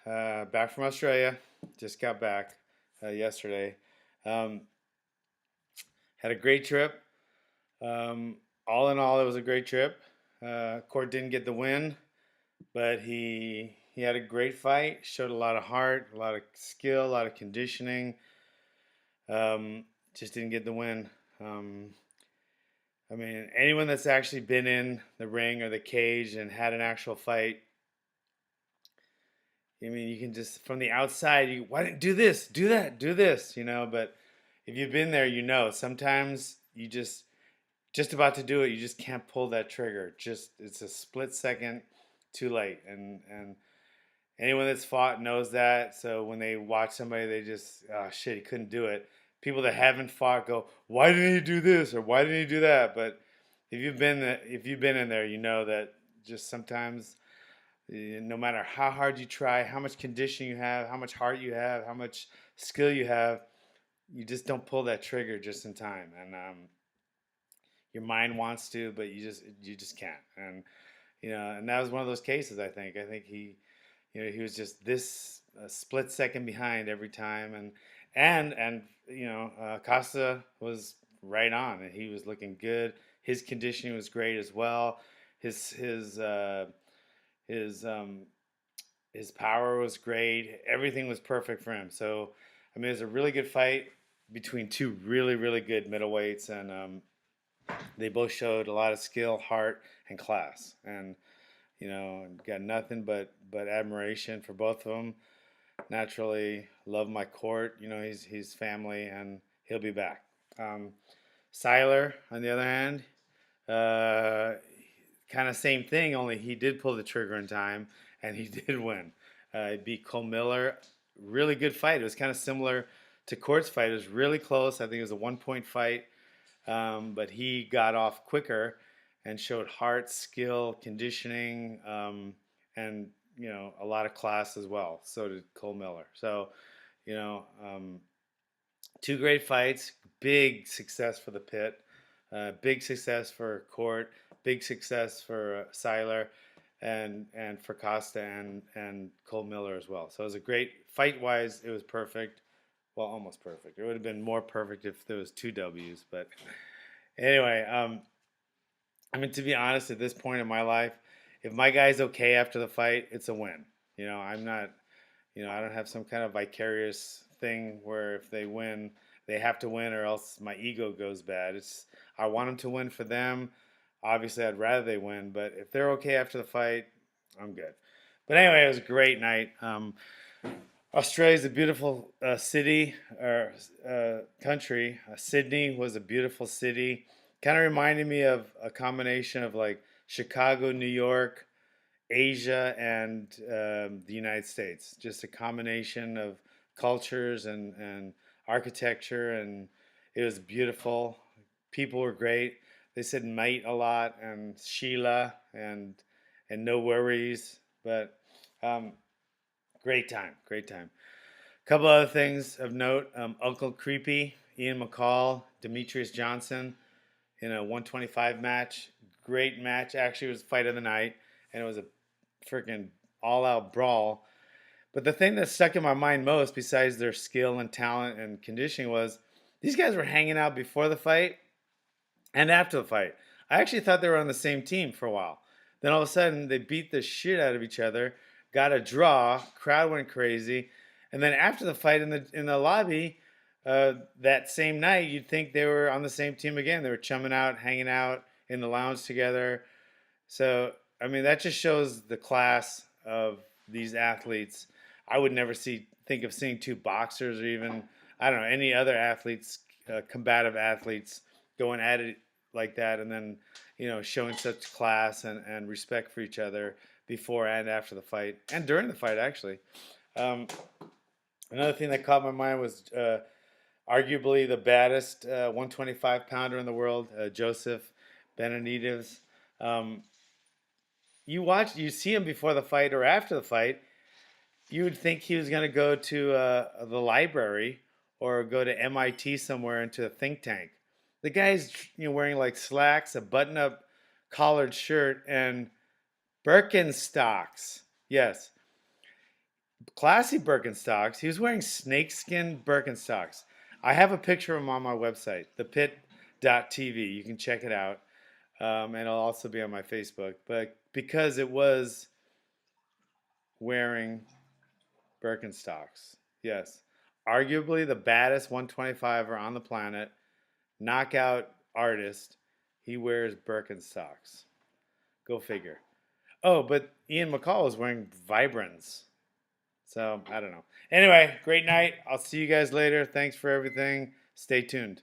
Back from Australia. Just got back yesterday. Um, had a great trip. All in all, it was a great trip. Court didn't get the win, but he had a great fight. Showed a lot of heart, a lot of skill, a lot of conditioning. Just didn't get the win. Um, I mean, anyone that's actually been in the ring or the cage and had an actual fight, I mean, you can just from the outside, you why didn't do this, do that, do this, But if you've been there, sometimes you just about to do it, you just can't pull that trigger. Just it's a split second too late, and anyone that's fought knows that. So when they watch somebody, they just oh shit, he couldn't do it. People that haven't fought go, why didn't he do this or why didn't he do that? But if you've been in there, you know that just sometimes no matter how hard you try, how much condition you have, how much heart you have, how much skill you have, you just don't pull that trigger just in time. And your mind wants to, but you just can't. And and that was one of those cases. I think he was just this split second behind every time, and Costa was right on, and he was looking good. His conditioning was great as well. His his power was great. Everything was perfect for him. So, I mean, it was a really good fight between two really, really good middleweights, and they both showed a lot of skill, heart, and class. And got nothing but admiration for both of them. Naturally, love my court. He's family, and he'll be back. Um, Seiler, on the other hand, uh, kind of same thing, only he did pull the trigger in time and he did win. He beat Cole Miller. Really good fight. It was kind of similar to Court's fight. It was really close. I think it was a 1 point fight, but he got off quicker and showed heart, skill, conditioning, and a lot of class as well. So did Cole Miller. So you know, um, two great fights. Big success for the pit. Big success for Court. Big success for Seiler, and for Costa and Cole Miller as well. So it was a great fight wise. It was perfect. Well, almost perfect. It would have been more perfect if there was two W's. But anyway, I mean, to be honest, at this point in my life, if my guy's okay after the fight, it's a win. I'm not. I don't have some kind of vicarious thing where if they win, they have to win, or else my ego goes bad. I want them to win for them. Obviously, I'd rather they win, but if they're okay after the fight, I'm good. But anyway, it was a great night. Australia is a beautiful city or country. Sydney was a beautiful city. Kind of reminded me of a combination of like Chicago, New York, Asia, and the United States. Just a combination of cultures and architecture, and it was beautiful. People were great. They said mate a lot and Sheila and no worries, but um, great time, great time. A couple other things of note: Uncle Creepy, Ian McCall, Demetrius Johnson in a 125 match. Great match. Actually, it was fight of the night, and it was a freaking all-out brawl. But the thing that stuck in my mind most, besides their skill and talent and conditioning, was these guys were hanging out before the fight and after the fight. I actually thought they were on the same team for a while. Then all of a sudden, they beat the shit out of each other, got a draw, crowd went crazy, and then after the fight in the lobby that same night, you'd think they were on the same team again. They were chumming out, hanging out in the lounge together. So I mean, that just shows the class of these athletes. I would never think of seeing two boxers or even I don't know any other athletes, combative athletes, going at it like that, and then showing such class and respect for each other before and after the fight and during the fight actually. Um, Another thing that caught my mind was arguably the baddest 125 pounder in the world, Joseph Benavidez. Um, you see him before the fight or after the fight, you would think he was going to go to the library or go to MIT somewhere into a think tank. The guy's wearing like slacks, a button-up collared shirt, and Birkenstocks. Yes, classy Birkenstocks. He was wearing snakeskin Birkenstocks. I have a picture of him on my website, thepit.tv. You can check it out. And it'll also be on my Facebook. But because it was wearing Birkenstocks, yes. Arguably the baddest 125er on the planet, knockout artist, he wears Birkenstocks. Go figure. Oh, but Ian McCall is wearing Vibrants. So, I don't know. Anyway, great night. I'll see you guys later. Thanks for everything. Stay tuned.